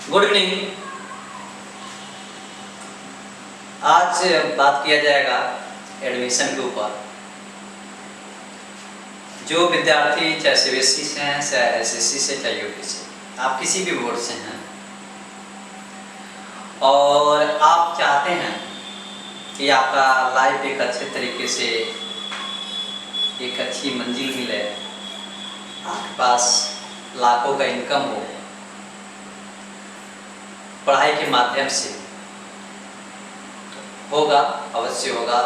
Good evening. आज बात किया जाएगा एडमिशन के ऊपर। जो विद्यार्थी चाहे सीबीएसई से हैं, चाहे एसएससी से, चाहे यूपी से, आप किसी भी बोर्ड से हैं और आप चाहते हैं कि आपका लाइफ एक अच्छे तरीके से, एक अच्छी मंजिल मिले, आपके पास लाखों का इनकम हो पढ़ाई के माध्यम से, होगा, अवश्य होगा।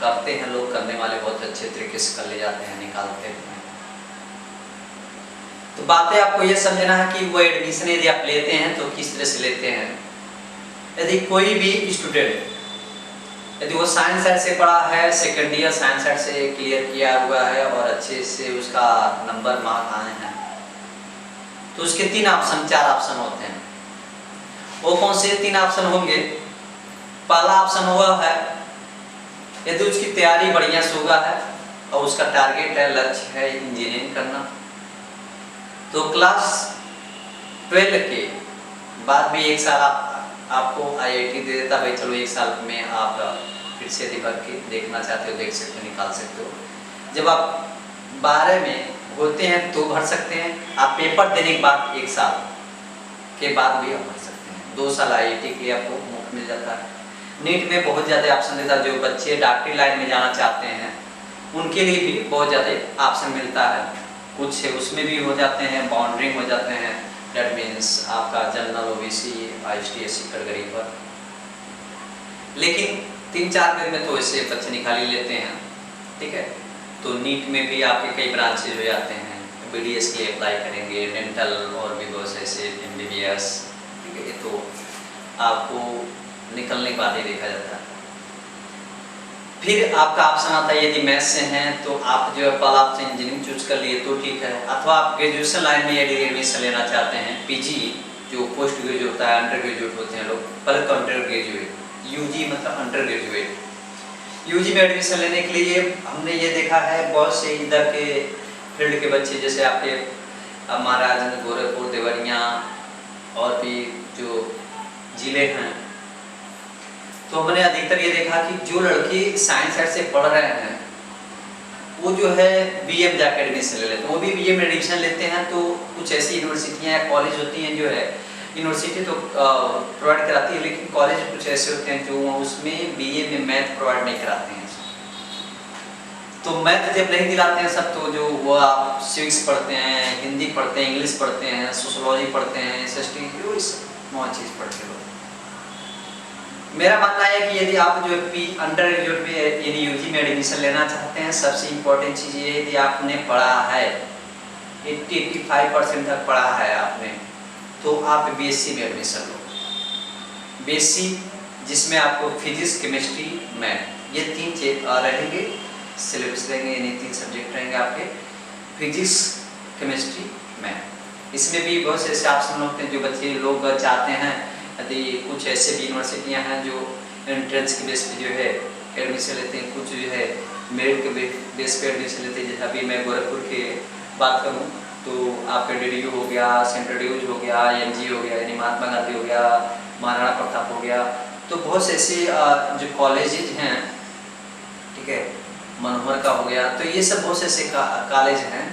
करते हैं लोग, करने वाले बहुत अच्छे तरीके से कर ले जाते हैं, निकालते हैं। तो बातें आपको ये समझना है कि वो एडमिशन यदि आप लेते हैं तो किस तरह से लेते हैं। यदि कोई भी स्टूडेंट, यदि वो साइंस साइड से पढ़ा है, सेकेंड ईयर साइंस साइड से क्लियर किया हुआ है और अच्छे से उसका नंबर मार्क आए हैं, तो उसके 4 ऑप्शन होते हैं। वो कौन से 3 ऑप्शन होंगे? पहला ऑप्शन हुआ है यदि उसकी तैयारी बढ़िया से हुआ है और उसका टारगेट है, लक्ष्य है इंजीनियरिंग करना, तो क्लास 12 के बाद भी 1 साल आपको आईआईटी दे देता। भाई चलो 1 साल में आप फिर से भर के देखना चाहते हो, देख सकते हो, निकाल सकते हो। जब आप 12 में होते हैं तो भर सकते हैं। आप पेपर देने के बाद 1 साल के बाद भी आप भर सकते हैं। 2 साल आईआईटी के लिए आपको मुफ्त मिल जाता है। नीट में बहुत ज़्यादा ऑप्शन देता है। जो बच्चे डॉक्टरी लाइन में जाना चाहते हैं उनके लिए भी बहुत ज़्यादा ऑप्शन मिलता है। कुछ उसमें भी हो जाते हैं, बाउंड्रिंग हो जाते हैं। डेट मीन्स आपका general, OBC, ST, SC category पर। लेकिन 3-4 दिन में तो ऐसे बच्चे निकाल ही लेते हैं, ठीक है। तो नीट में भी आपके कई ब्रांचेज हो जाते हैं। बीडीएस के लिए अप्लाई करेंगे, डेंटल और भी बहुत से ऐसे, एमबीबीएस, ठीक है। तो आपको निकलने के बाद ही देखा जाता है। फिर आपका ऑप्शन आता है यदि मैथ्स से हैं तो आप जो है पहला ऑप्शन इंजीनियरिंग चूज कर लिए तो ठीक है। अथवा आप ग्रेजुएशन लाइन में यदि एडमिशन लेना चाहते हैं, पीजी जो पोस्ट ग्रेजुएट होता है, अंडर ग्रेजुएट होते हैं लोग, पहले तो अंडर ग्रेजुएट, यूजी मतलब अंडर ग्रेजुएट। यूजी में एडमिशन लेने के लिए हमने ये देखा है बहुत से इधर के फील्ड के बच्चे, जैसे आपके महाराजगंज, गोरखपुर, देवरिया और भी जो जिले हैं, तो हमने अधिकतर ये देखा कि जो लड़के साइंस साइड से पढ़ रहे हैं वो जो है बीए में जाकर एडमिशन ले लेते हैं। वो भी बीए में एडमिशन लेते हैं तो कुछ ऐसी यूनिवर्सिटियाँ या कॉलेज होती हैं जो है, यूनिवर्सिटी तो प्रोवाइड कराती है, लेकिन कॉलेज कुछ ऐसे होते हैं जो उसमें बीए में मैथ प्रोवाइड नहीं कराते हैं। तो मैथ जब नहीं दिलाते हैं सब, तो जो वो आप सिविक्स पढ़ते हैं, हिंदी पढ़ते हैं, इंग्लिश पढ़ते हैं, सोशोलॉजी पढ़ते हैं, एसएसटी, जो इस नौ चीज़ पढ़ते हैं। मेरा मानना है कि यदि आप जो अंडर ग्रेजुएट में यानी यूजी में एडमिशन लेना चाहते हैं, सबसे इम्पोर्टेंट चीज़ ये है यदि आपने पढ़ा है 80-85% तक पढ़ा है आपने, तो आप बीएससी में एडमिशन लो। बीएससी जिसमें आपको फिजिक्स, केमिस्ट्री, मैथ, ये 3 चीज रहेंगे, सिलेबस रहेंगे, यानी 3 सब्जेक्ट रहेंगे आपके, फिजिक्स, केमिस्ट्री, मैथ। इसमें भी बहुत से ऐसे ऑप्शन होते हैं जो बच्चे लोग चाहते हैं। यदि कुछ ऐसे भी यूनिवर्सिटियाँ हैं जो एंट्रेंस के बेस पे जो है एडमिशन लेते हैं, कुछ जो है मेरिट के बेस पे एडमिशन लेते हैं। जैसे अभी मैं गोरखपुर की बात करूं तो आपका डीडीयू हो गया, सेंट्रल ड्यूज हो गया, एमजी हो गया, यानी महात्मा गांधी हो गया, महाराणा प्रताप हो गया, तो बहुत से ऐसे जो कॉलेजेज हैं, ठीक है, मनोहर का हो गया, तो ये सब बहुत से ऐसे कॉलेज हैं।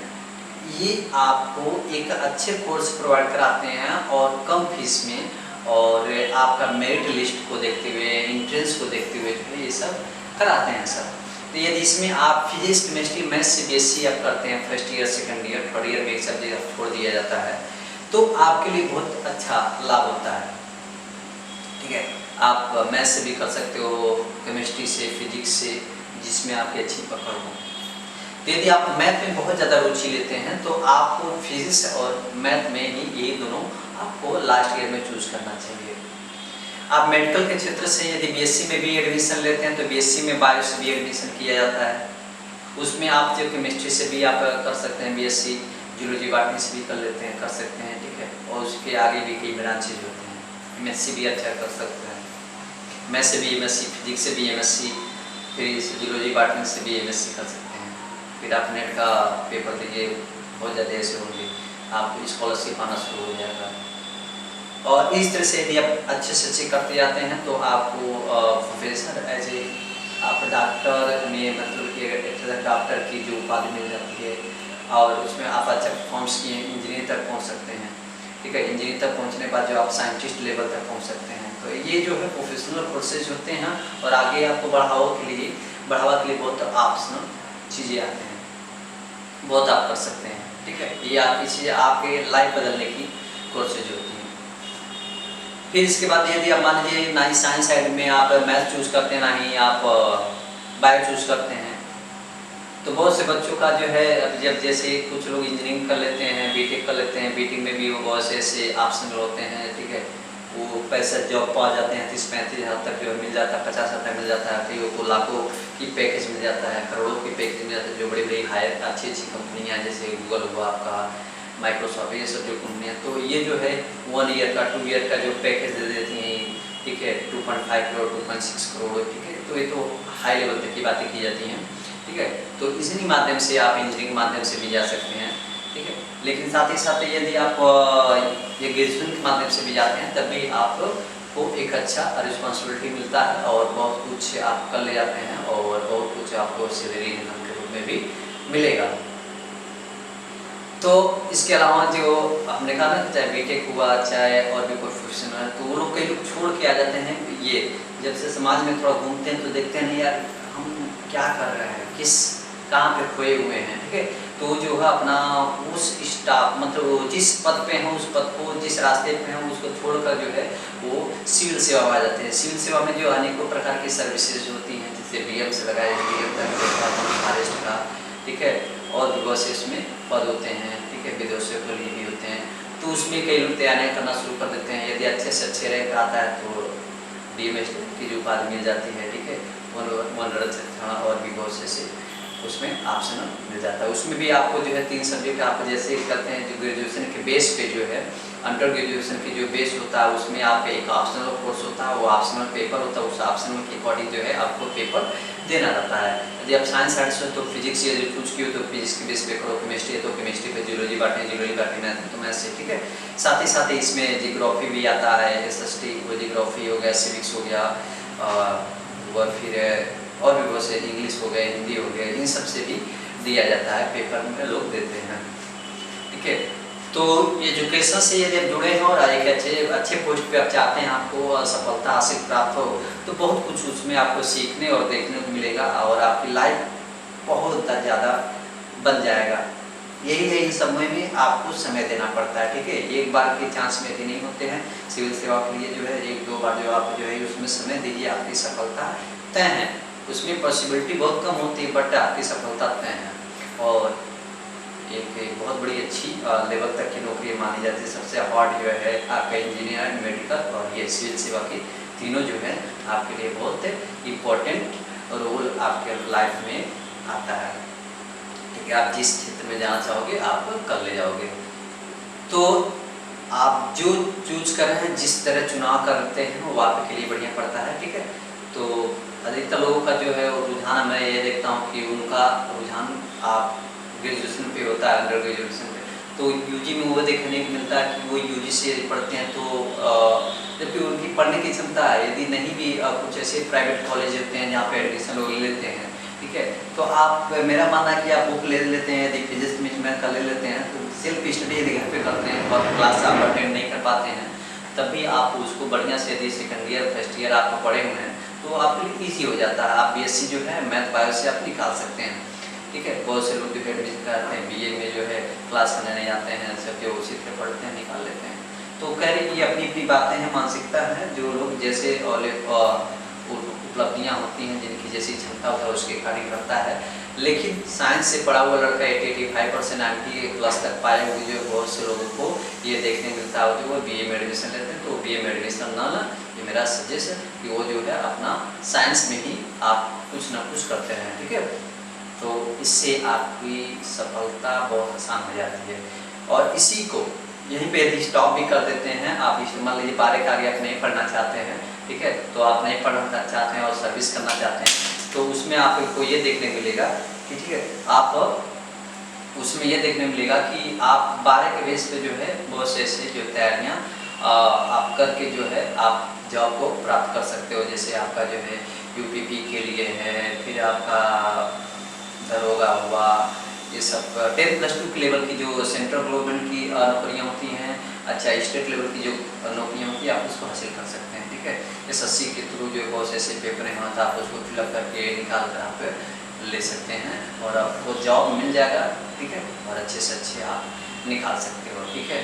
ये आपको एक अच्छे कोर्स प्रोवाइड कराते हैं और कम फीस में, और आपका मेरिट लिस्ट को देखते हुए, एंट्रेंस को देखते हुए जो है ये सब कराते हैं सब। तो यदि इसमें आप फिजिक्स, केमिस्ट्री, मैथ्स से बीएससी आप करते हैं, first year, second year, third year में एक सब्जेक्ट छोड़ दिया जाता है, तो आपके लिए बहुत अच्छा लाभ होता है, ठीक है। आप मैथ्स से भी कर सकते हो, केमिस्ट्री से, फिजिक्स से, जिसमें आपकी अच्छी पकड़ हो। तो यदि आप मैथ में बहुत ज़्यादा रुचि लेते हैं तो आपको फिजिक्स और मैथ में ही ये दोनों आपको लास्ट ईयर में चूज करना चाहिए। आप मेडिकल के क्षेत्र से यदि बीएससी में भी एडमिशन लेते हैं तो बीएससी में बायो से भी एडमिशन किया जाता है। उसमें आप जो केमिस्ट्री से भी आप कर सकते हैं बीएससी, जूलॉजी बॉटनी से भी कर लेते हैं, कर सकते हैं, ठीक है। और उसके आगे भी कई ब्रांचेज होते हैं। एमएससी भी अच्छा कर सकते हैं, मैथ से भी एमएससी, फिजिक्स से भी एमएससी, फिर जूलॉजी बॉटनी से भी एमएससी कर सकते हैं। फिर आप नेट का पेपर दीजिए, बहुत ज़्यादा ऐसे होंगे, आपको स्कॉलरशिप आना शुरू हो जाएगा। और इस तरह से यदि आप अच्छे से अच्छे करते जाते हैं तो आपको प्रोफेसर एज ए आप डॉक्टर में मतलब कि डॉक्टर की जो उपाधि मिल जाती है और उसमें आप अच्छा परफॉर्म्स किए इंजीनियर तक पहुंच सकते हैं। ठीक है, इंजीनियर तक पहुंचने के बाद जो आप साइंटिस्ट लेवल तक पहुंच सकते हैं। तो ये जो है प्रोफेशनल कोर्सेज होते हैं और आगे आपको बढ़ावा के लिए बहुत ऑप्शनल चीज़ें आते हैं, बहुत आप कर सकते हैं। ठीक है, ये आपकी चीज़ें आपके लाइफ बदलने की कोर्सेज होती हैं। फिर इसके बाद यदि आप मान लीजिए ना ही साइंस साइड में आप मैथ चूज़ करते हैं ना ही आप बायो चूज़ करते हैं, तो बहुत से बच्चों का जो है अब जब जैसे कुछ लोग इंजीनियरिंग कर लेते हैं, बीटेक कर लेते हैं, बीटेक में भी वो बहुत से ऐसे ऑप्शन होते हैं। ठीक है, वो पैसा जॉब पा जाते हैं 30-35 हज़ार तक जो मिल जाता है, 50 हज़ार तक मिल जाता है, कईयों को लाखों की पैकेज मिल जाता है, करोड़ों की पैकेज मिल जाता है। जो बड़ी बड़ी हायर अच्छी अच्छी कंपनियाँ जैसे गूगल हुआ आपका, माइक्रोसॉफ्ट, ये सब जो कंपनियाँ, तो ये जो है 1 ईयर का 2 ईयर का जो पैकेज दे देती हैं। ठीक है, 2.5 करोड़ 2.6 करोड़। ठीक है, तो ये तो हाई लेवल तक की बातें की जाती हैं। ठीक है, तो इसी माध्यम से आप इंजीनियरिंग माध्यम से भी जा सकते हैं। ठीक है, लेकिन साथ ही साथ यदि आप ये ग्रेजुएशन के माध्यम से भी जाते हैं तब भी आपको एक अच्छा रिस्पॉन्सिबिलिटी मिलता है और बहुत कुछ आप कर ले जाते हैं और बहुत कुछ आपको सैलरी इनकम के रूप में भी मिलेगा। तो इसके अलावा जो हमने कहा ना, चाहे बीटेक हुआ चाहे और भी कोई प्रोफेशन है, तो वो लोग कई लोग छोड़ के आ जाते हैं। ये जब से समाज में थोड़ा घूमते हैं तो देखते हैं नहीं यार हम क्या कर रहे हैं, कहाँ पे खोए हुए हैं। ठीक है, तो जो है अपना उस स्टाफ मतलब जिस पद पे हैं उस पद को, जिस रास्ते पे हैं उसको छोड़कर जो है वो सिविल सेवा में आ जाते हैं। सिविल सेवा में जो अनेकों प्रकार की सर्विसेज होती हैं, जैसे BM से लगाए DM तक फॉरेस्ट का। ठीक है, और भी बहुत से इसमें पद होते हैं। ठीक है, विदेशों के लिए भी होते हैं, तो उसमें कई लोग तैयारियाँ करना शुरू कर देते हैं। यदि अच्छे से अच्छे रैंक आता है तो DM की जो उपाधि मिल जाती है। ठीक है, और भी बहुत से उसमें ऑप्शनल मिल जाता है। उसमें भी आपको जो है 3 सब्जेक्ट आप जैसे करते हैं जो ग्रेजुएशन के बेस पे जो है अंडर ग्रेजुएशन की जो बेस होता है उसमें आपका एक ऑप्शनल कोर्स होता है, वो ऑप्शनल पेपर होता है। उस ऑप्शनल के अकॉर्डिंग जो है आपको पेपर देना रहता है। यदि आप साइंस आर्ट्स हो तो फिजिक्स यदि चूज की हो तो फिजिक्स के बेस पे करो, केमिस्ट्री है तो केमिस्ट्री पे, जियोलॉजी बांटे जियोलॉजी बांटे, मैथ है तो मैथ से। ठीक है, साथ ही इसमें जियोग्राफी भी आता है, SST वो जियोग्राफी हो गया, सिविक्स हो गया और फिर और भी बहुत से इंग्लिश हो गए, हिंदी हो गए, इन सब से भी दिया जाता है, पेपर में लोग देते हैं। ठीक है, तो एजुकेशन से यदि आप जुड़े हैं और एक अच्छे पोस्ट पे आप चाहते हैं आपको सफलता हासिल प्राप्त हो, तो बहुत कुछ उसमें आपको सीखने और देखने को मिलेगा और आपकी लाइफ बहुत ज़्यादा बन जाएगा। यही है, इस समय में आपको समय देना पड़ता है। ठीक है, एक बार के चांस में भी नहीं होते हैं। सिविल सेवा के लिए जो है 1-2 बार जो आप जो है उसमें समय दीजिए, आपकी सफलता तय है। उसमें पॉसिबिलिटी बहुत कम होती है बट आपकी सफलता तय है और एक बहुत बड़ी अच्छी लेवल तक की नौकरी मानी जाती है। सबसे हार्ड जो है आपका इंजीनियर, मेडिकल और ये सिविल सेवा की तीनों जो है आपके लिए बहुत इम्पोर्टेंट रोल आपके लाइफ में आता है। ठीक है, आप जिस क्षेत्र में जाना चाहोगे आप कर ले जाओगे। तो आप जो चूज कर रहे हैं, जिस तरह चुनाव करते हैं वो आपके लिए बढ़िया पड़ता है। ठीक है, तो अधिकतर लोगों का जो है वो रुझान मैं ये देखता हूँ कि उनका रुझान आप ग्रेजुएशन पे होता है, अंडर ग्रेजुएशन पे। तो यूजी में वो देखने को मिलता है कि वो यूजी से यदि पढ़ते हैं तो जबकि उनकी पढ़ने की क्षमता है, यदि नहीं भी कुछ ऐसे प्राइवेट कॉलेज होते हैं जहाँ पे एडमिशन लोग ले लेते हैं। ठीक है, तो आप मेरा मानना है कि आप बुक ले लेते हैं, यदि फिजिक्स में का ले लेते हैं तो सेल्फ स्टडी यदि घर पे करते हैं और क्लास आप अटेंड नहीं कर पाते हैं तब भी आप उसको बढ़िया से यदि सेकंड ईयर फर्स्ट ईयर आप पढ़े हुए हैं तो आपके लिए ईजी हो जाता है। आप BSc जो है मैथ बायो से आप निकाल सकते हैं। ठीक है, बहुत से लोग जो एडमिशन कराते हैं BA में जो है क्लास करने नहीं आते हैं, सब जो उसी तरह पढ़ते हैं निकाल लेते हैं। तो कह रही कि अपनी अपनी बातें हैं, मानसिकता है, जो लोग जैसे उपलब्धियाँ होती हैं जिनकी जैसी क्षमता होता है उसके अकॉर्डिंग करता है। लेकिन साइंस से पढ़ा हुआ लड़का 80-85% 90+ तक पाए हुए जो बहुत से लोगों को ये देखने मिलता है जो वो BA में एडमिशन लेते हैं। तो BA में एडमिशन ना लें, ये मेरा सजेशन है कि वो जो है अपना साइंस में ही आप कुछ ना कुछ करते रहें। ठीक है, तो इससे आपकी सफलता बहुत आसान हो जाती है। और इसी को यहीं पे यदि स्टॉप भी कर देते हैं, आप मान लीजिए 12 के आगे आप नहीं पढ़ना चाहते हैं, ठीक है, तो आप नहीं पढ़ना चाहते हैं और सर्विस करना चाहते हैं तो उसमें आपको ये देखने मिलेगा कि ठीक है आप उसमें ये देखने मिलेगा कि आप 12 के बेस पे जो है बहुत से ऐसे जो तैयारियाँ आप करके जो है आप जॉब को प्राप्त कर सकते हो। जैसे आपका जो है यूपीपी के लिए है, फिर आपका दरोगा हुआ, ये सब 10+2 के लेवल की जो सेंट्रल गवर्नमेंट की नौकरियाँ होती हैं, अच्छा स्टेट लेवल की जो नौकरियाँ होती हैं, आप उसको हासिल कर सकते हैं। ठीक है, एसएससी के थ्रू जो बहुत से ऐसे पेपर हैं तो आप उसको फिलअप करके निकाल कर आप ले सकते हैं और आपको जॉब मिल जाएगा। ठीक है, और अच्छे से अच्छे आप निकाल सकते हो। ठीक है,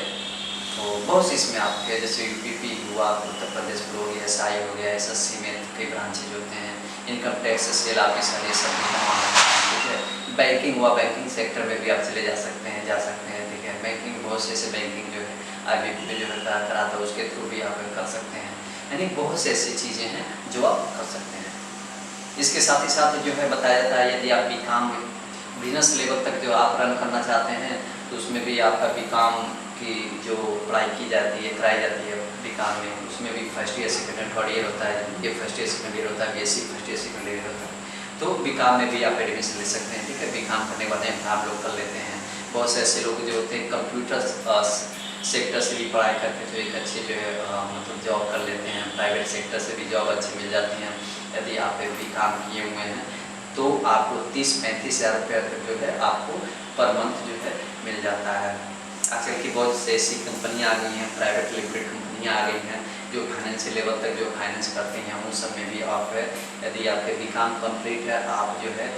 तो बहुत से इसमें आपके जैसे यूपीपी हुआ, उत्तर प्रदेश हो गया, एसआई हो गया, एसएससी में कई ब्रांचेज होते हैं, इनकम टैक्स, सेल ऑफिसर, ये सब भी करवाना है। ठीक है, बैंकिंग हुआ, बैंकिंग सेक्टर में भी आप चले जा सकते हैं। ठीक है, बैंकिंग बहुत से ऐसे बैंकिंग जो है IBP में जो है कराता है, उसके थ्रू भी आप कर सकते हैं। यानी बहुत से ऐसी चीज़ें हैं जो आप कर सकते हैं। इसके साथ ही साथ जो है बताया जाता है, यदि आप बीकॉम बिजनेस लेवल तक जो आप रन करना चाहते हैं तो उसमें भी आपका बीकॉम की जो पढ़ाई की जाती है, कराई जाती है बीकॉम में, उसमें भी first year, second year, third year होता है, ये फर्स्ट ईयर सेकेंड ईयर होता है, BSc first year second year होता है। तो बीकॉम में भी आप एडमिशन ले सकते हैं। ठीक है, बीकॉम करने के बाद आप लोग कर लेते हैं। बहुत से ऐसे लोग जो होते हैं कंप्यूटर सेक्टर से भी पढ़ाई करके जो एक अच्छे जो है मतलब जॉब कर लेते हैं। प्राइवेट सेक्टर से भी जॉब अच्छी मिल जाती हैं। यदि आप बीकॉम किए हुए हैं तो आपको 30-35 हज़ार रुपया तक जो है आपको पर मंथ जो है मिल जाता है। आजकल की बहुत से ऐसी कंपनियाँ आ गई हैं, प्राइवेट लिमिटेड कंपनियाँ आ गई हैं जो फाइनेंशियल लेवल तक जो फाइनेंस करती हैं, उन सब में भी आप है, यदि आपके बीकॉम कंप्लीट है, आप जो है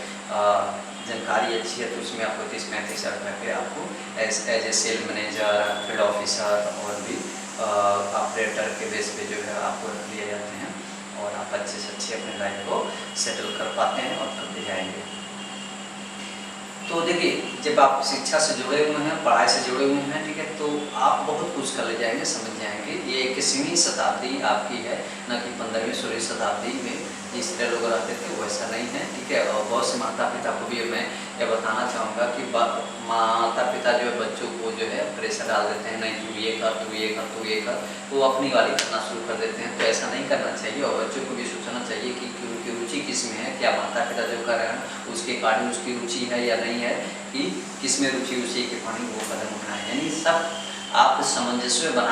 जानकारी अच्छी है तो उसमें आपको 30-35 हज़ार रुपये पे आपको as a sale manager, field officer और भी ऑपरेटर के बेस पे जो है आपको रख लिए जाते हैं और आप अच्छे से अच्छे अपने लाइफ को सेटल कर पाते हैं और करते जाएंगे। तो देखिए, जब आप शिक्षा से जुड़े हुए हैं, पढ़ाई से जुड़े हुए हैं, ठीक है, तो आप बहुत कुछ कर ले जाएंगे, समझ जाएंगे। ये 21वीं शताब्दी आपकी है, न कि 15वीं-16वीं शताब्दी में जिस तरह लोग रहते थे वैसा नहीं है। ठीक है, और बहुत से माता पिता को भी मैं यह बताना चाहूँगा कि माता पिता जो है बच्चों को जो है प्रेशर डाल देते हैं, नहीं तू ये कर, तू ये कर, तू ये कर, तो वो अपनी वाली करना शुरू कर देते हैं। तो ऐसा नहीं करना चाहिए और बच्चों को भी सोचना चाहिए कि उनकी रुचि किस में है, क्या माता पिता जो कर रहे हैं उसके अकॉर्डिंग उसकी रुचि है या नहीं है, कि किस में रुचि उसी के अकॉर्डिंग वो कदम उठाएं। यानी सब आप सामंजस्य बना